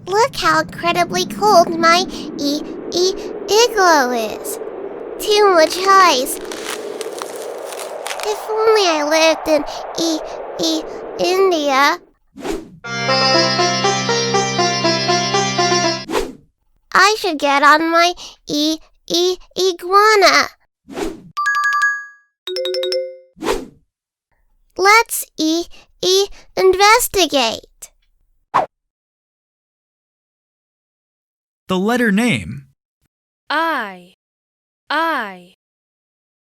Look how incredibly cold my igloo is. Too much ice. If only I lived in India. I should get on my iguana. Let's investigate. The letter name. I. I,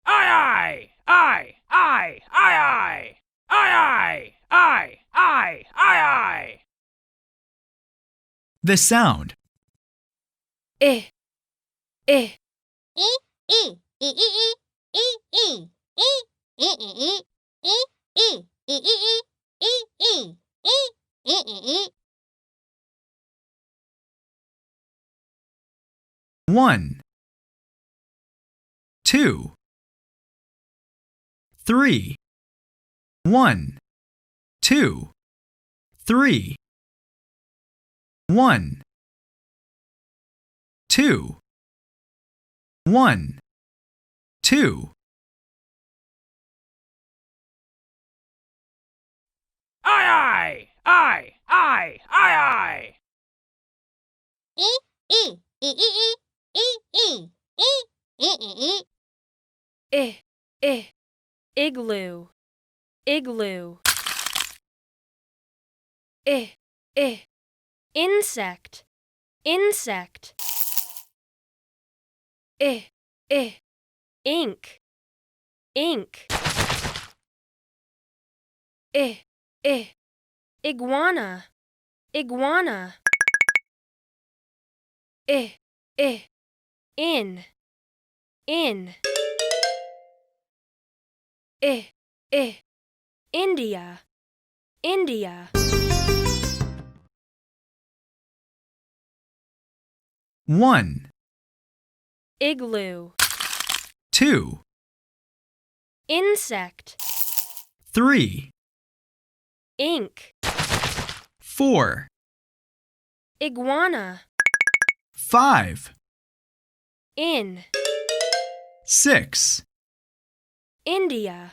I, I, I, I, I, I, I, I. The sound. I. E e e e e e e e e e e. 1, 2, 3. 1, 2, 3. 1, 2. 1, 2. I, I, I, I. E e e e e e e. I. Igloo. Igloo. I. Insect. Insect. I. Ink. Ink. I. Iguana. Iguana. I. In. In. I. India. India. 1, Igloo. 2, Insect. 3, Ink. 4, Iguana. 5, In. 6. India.